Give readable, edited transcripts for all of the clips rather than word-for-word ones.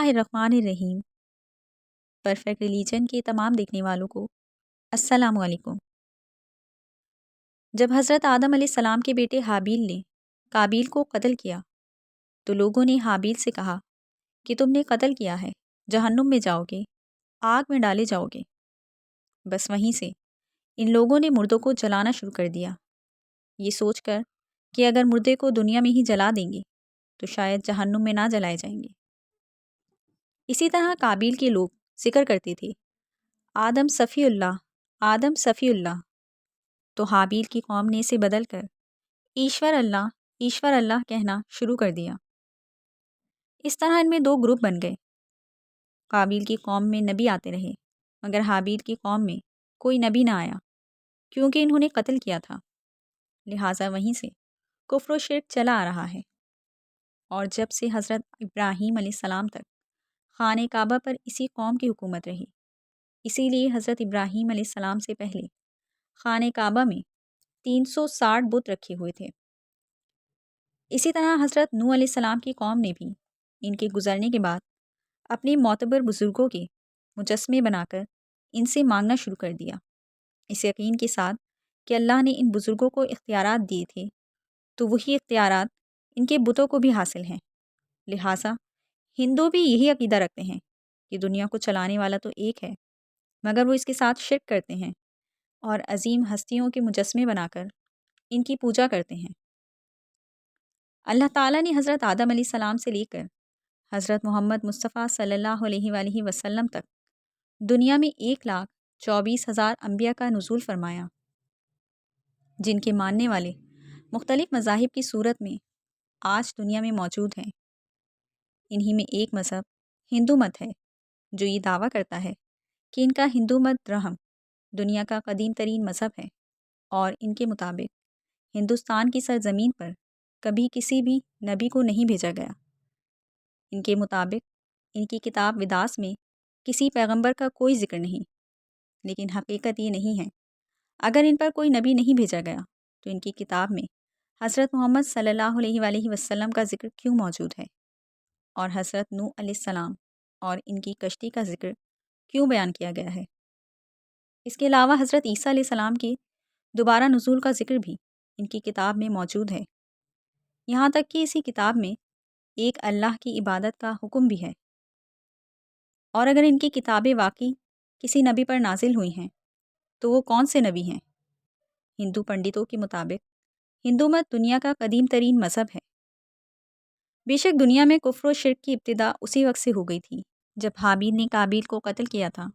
اللہ الرحمن الرحیم۔ Perfect religion کے تمام دیکھنے والوں کو السلام علیکم۔ جب حضرت آدم علیہ السلام کے بیٹے حابیل نے قابیل کو قتل کیا تو لوگوں نے حابیل سے کہا کہ تم نے قتل کیا ہے، جہنم میں جاؤ گے، آگ میں ڈالے جاؤ گے۔ بس وہیں سے ان لوگوں نے مردوں کو جلانا شروع کر دیا، یہ سوچ کر کہ اگر مردے کو دنیا میں ہی جلا دیں گے تو شاید جہنم میں نہ جلائے جائیں گے۔ اسی طرح قابیل کے لوگ ذکر کرتے تھے آدم صفی اللہ، آدم صفی اللہ، تو حابیل کی قوم نے اسے بدل کر ایشور اللہ کہنا شروع کر دیا۔ اس طرح ان میں دو گروپ بن گئے۔ قابیل کی قوم میں نبی آتے رہے مگر حابیل کی قوم میں کوئی نبی نہ آیا کیونکہ انہوں نے قتل کیا تھا، لہٰذا وہیں سے کفر و شرک چلا آ رہا ہے۔ اور جب سے حضرت ابراہیم علیہ السلام تک خانہ کعبہ پر اسی قوم کی حکومت رہی، اسی لیے حضرت ابراہیم علیہ السلام سے پہلے خانہ کعبہ میں 360 بت رکھے ہوئے تھے۔ اسی طرح حضرت نوح علیہ السلام کی قوم نے بھی ان کے گزرنے کے بعد اپنے معتبر بزرگوں کے مجسمے بنا کر ان سے مانگنا شروع کر دیا، اس یقین کے ساتھ کہ اللہ نے ان بزرگوں کو اختیارات دیے تھے تو وہی اختیارات ان کے بتوں کو بھی حاصل ہیں۔ لہٰذا ہندو بھی یہی عقیدہ رکھتے ہیں کہ دنیا کو چلانے والا تو ایک ہے مگر وہ اس کے ساتھ شرک کرتے ہیں اور عظیم ہستیوں کے مجسمے بنا کر ان کی پوجا کرتے ہیں۔ اللہ تعالیٰ نے حضرت آدم علیہ السلام سے لے کر حضرت محمد مصطفیٰ صلی اللہ علیہ وآلہ وسلم تک دنیا میں 1,24,000 انبیاء کا نزول فرمایا، جن کے ماننے والے مختلف مذاہب کی صورت میں آج دنیا میں موجود ہیں۔ انہی میں ایک مذہب ہندو مت ہے جو یہ دعویٰ کرتا ہے کہ ان کا ہندو مت درہم دنیا کا قدیم ترین مذہب ہے، اور ان کے مطابق ہندوستان کی سرزمین پر کبھی کسی بھی نبی کو نہیں بھیجا گیا۔ ان کے مطابق ان کی کتاب وداس میں کسی پیغمبر کا کوئی ذکر نہیں، لیکن حقیقت یہ نہیں ہے۔ اگر ان پر کوئی نبی نہیں بھیجا گیا تو ان کی کتاب میں حضرت محمد صلی اللہ علیہ وآلہ وسلم کا ذکر کیوں موجود ہے، اور حضرت نوح علیہ السلام اور ان کی کشتی کا ذکر کیوں بیان کیا گیا ہے؟ اس کے علاوہ حضرت عیسیٰ علیہ السلام کے دوبارہ نزول کا ذکر بھی ان کی کتاب میں موجود ہے، یہاں تک کہ اسی کتاب میں ایک اللہ کی عبادت کا حکم بھی ہے۔ اور اگر ان کی کتابیں واقعی کسی نبی پر نازل ہوئی ہیں تو وہ کون سے نبی ہیں؟ ہندو پنڈتوں کے مطابق ہندو مت دنیا کا قدیم ترین مذہب ہے۔ بے شک دنیا میں کفر و شرک کی ابتدا اسی وقت سے ہو گئی تھی جب حابیل نے قابیل کو قتل کیا تھا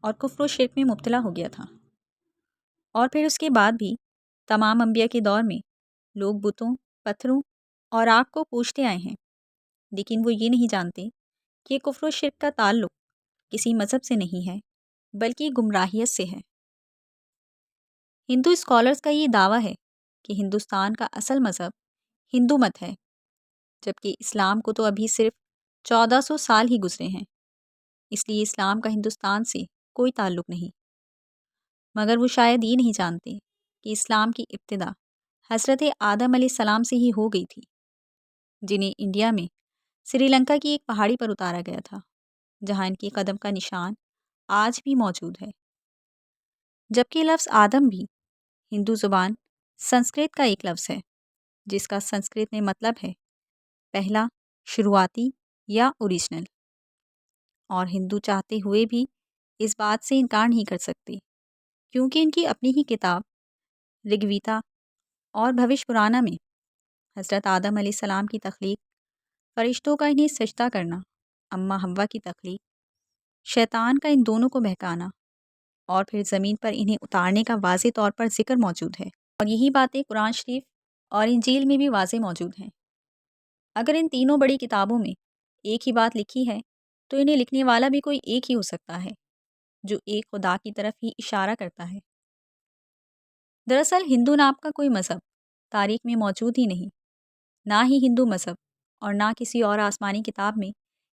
اور کفر و شرک میں مبتلا ہو گیا تھا، اور پھر اس کے بعد بھی تمام انبیاء کے دور میں لوگ بتوں، پتھروں اور آگ کو پوجتے آئے ہیں، لیکن وہ یہ نہیں جانتے کہ کفر و شرک کا تعلق کسی مذہب سے نہیں ہے بلکہ گمراہیت سے ہے۔ ہندو اسکالرز کا یہ دعویٰ ہے کہ ہندوستان کا اصل مذہب ہندو مت ہے، جبکہ اسلام کو تو ابھی صرف 1400 سال ہی گزرے ہیں، اس لیے اسلام کا ہندوستان سے کوئی تعلق نہیں۔ مگر وہ شاید یہ نہیں جانتے کہ اسلام کی ابتدا حضرت آدم علیہ السلام سے ہی ہو گئی تھی، جنہیں انڈیا میں سری لنکا کی ایک پہاڑی پر اتارا گیا تھا، جہاں ان کی قدم کا نشان آج بھی موجود ہے۔ جبکہ لفظ آدم بھی ہندو زبان سنسکرت کا ایک لفظ ہے جس کا سنسکرت میں مطلب ہے پہلا، شروعاتی یا اوریجنل، اور ہندو چاہتے ہوئے بھی اس بات سے انکار نہیں کر سکتے کیونکہ ان کی اپنی ہی کتاب رگویتا اور بھوش پرانا میں حضرت آدم علیہ السلام کی تخلیق، فرشتوں کا انہیں سجدہ کرنا، اماں حوا کی تخلیق، شیطان کا ان دونوں کو بہکانا اور پھر زمین پر انہیں اتارنے کا واضح طور پر ذکر موجود ہے، اور یہی باتیں قرآن شریف اور انجیل میں بھی واضح موجود ہیں۔ اگر ان تینوں بڑی کتابوں میں ایک ہی بات لکھی ہے تو انہیں لکھنے والا بھی کوئی ایک ہی ہو سکتا ہے جو ایک خدا کی طرف ہی اشارہ کرتا ہے۔ دراصل ہندو نام کا کوئی مذہب تاریخ میں موجود ہی نہیں، نہ ہی ہندو مذہب اور نہ کسی اور آسمانی کتاب میں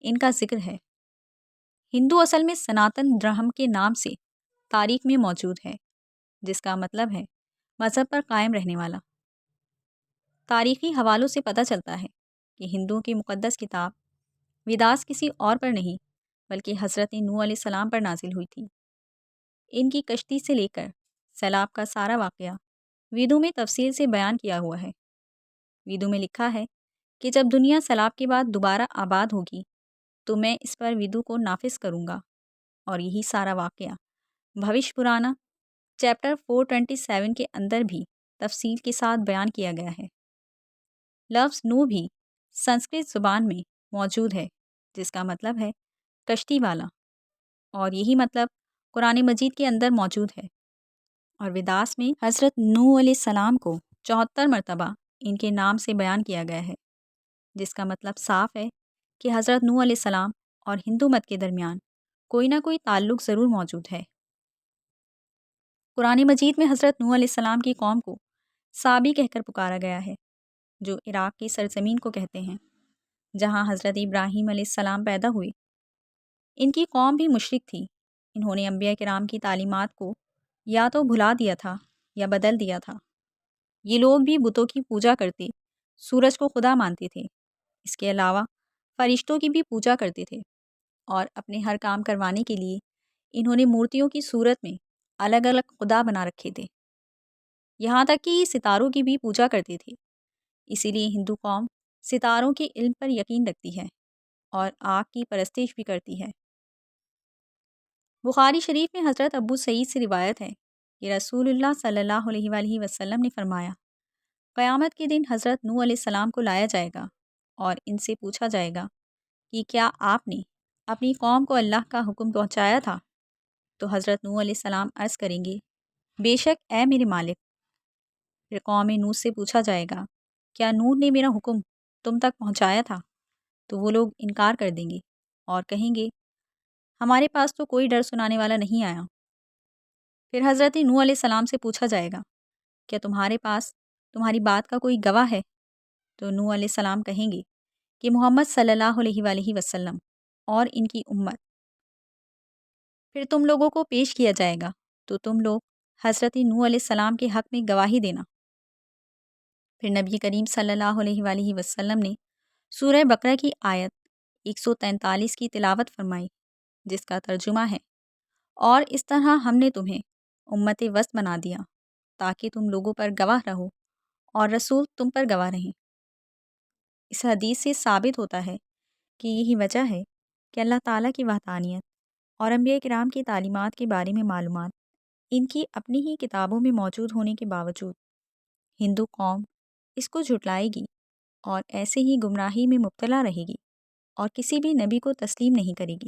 ان کا ذکر ہے۔ ہندو اصل میں سناتن دھرم کے نام سے تاریخ میں موجود ہے، جس کا مطلب ہے مذہب پر قائم رہنے والا۔ تاریخی حوالوں سے پتہ چلتا ہے کہ ہندوؤں کی مقدس کتاب وداس کسی اور پر نہیں بلکہ حضرت نوح علیہ السلام پر نازل ہوئی تھی۔ ان کی کشتی سے لے کر سیلاب کا سارا واقعہ ویدوں میں تفصیل سے بیان کیا ہوا ہے۔ ویدوں میں لکھا ہے کہ جب دنیا سیلاب کے بعد دوبارہ آباد ہوگی تو میں اس پر ویدوں کو نافذ کروں گا، اور یہی سارا واقعہ بھوش پرانا چیپٹر 427 کے اندر بھی تفصیل کے ساتھ بیان کیا گیا ہے۔ لفظ نوح بھی سنسکرت زبان میں موجود ہے، جس کا مطلب ہے کشتی والا، اور یہی مطلب قرآن مجید کے اندر موجود ہے۔ اور وداس میں حضرت نوح علیہ السلام کو 74 مرتبہ ان کے نام سے بیان کیا گیا ہے، جس کا مطلب صاف ہے کہ حضرت نوح علیہ السلام اور ہندو مت کے درمیان کوئی نہ کوئی تعلق ضرور موجود ہے۔ قرآن مجید میں حضرت نوح علیہ السلام کی قوم کو سابی کہہ کر پکارا گیا ہے، جو عراق کی سرزمین کو کہتے ہیں جہاں حضرت ابراہیم علیہ السلام پیدا ہوئے۔ ان کی قوم بھی مشرک تھی، انہوں نے انبیاء کرام کی تعلیمات کو یا تو بھلا دیا تھا یا بدل دیا تھا۔ یہ لوگ بھی بتوں کی پوجا کرتے، سورج کو خدا مانتے تھے، اس کے علاوہ فرشتوں کی بھی پوجا کرتے تھے، اور اپنے ہر کام کروانے کے لیے انہوں نے مورتیوں کی صورت میں الگ الگ خدا بنا رکھے تھے، یہاں تک کہ ستاروں کی بھی پوجا کرتے تھے۔ اسی لیے ہندو قوم ستاروں کے علم پر یقین رکھتی ہے اور آگ کی پرستش بھی کرتی ہے۔ بخاری شریف میں حضرت ابو سعید سے روایت ہے کہ رسول اللہ صلی اللہ علیہ وآلہ وسلم نے فرمایا، قیامت کے دن حضرت نوح علیہ السلام کو لایا جائے گا اور ان سے پوچھا جائے گا کہ کیا آپ نے اپنی قوم کو اللہ کا حکم پہنچایا تھا؟ تو حضرت نوح علیہ السلام عرض کریں گے، بے شک اے میرے مالک۔ پھر قوم نوح سے پوچھا جائے گا، کیا نوح نے میرا حکم تم تک پہنچایا تھا؟ تو وہ لوگ انکار کر دیں گے اور کہیں گے، ہمارے پاس تو کوئی ڈر سنانے والا نہیں آیا۔ پھر حضرت نوح علیہ السلام سے پوچھا جائے گا، کیا تمہارے پاس تمہاری بات کا کوئی گواہ ہے؟ تو نوح علیہ السلام کہیں گے کہ محمد صلی اللہ علیہ وآلہ وسلم اور ان کی امت۔ پھر تم لوگوں کو پیش کیا جائے گا تو تم لوگ حضرت نوح علیہ السلام کے حق میں گواہی دینا۔ پھر نبی کریم صلی اللہ علیہ وآلہ وسلم نے سورہ بقرہ کی آیت 143 کی تلاوت فرمائی، جس کا ترجمہ ہے، اور اس طرح ہم نے تمہیں امت وسط بنا دیا تاکہ تم لوگوں پر گواہ رہو اور رسول تم پر گواہ رہیں۔ اس حدیث سے ثابت ہوتا ہے کہ یہی وجہ ہے کہ اللہ تعالیٰ کی وحدانیت اور انبیاء کرام کی تعلیمات کے بارے میں معلومات ان کی اپنی ہی کتابوں میں موجود ہونے کے باوجود ہندو قوم اس کو جھٹلائے گی اور ایسے ہی گمراہی میں مبتلا رہے گی اور کسی بھی نبی کو تسلیم نہیں کرے گی۔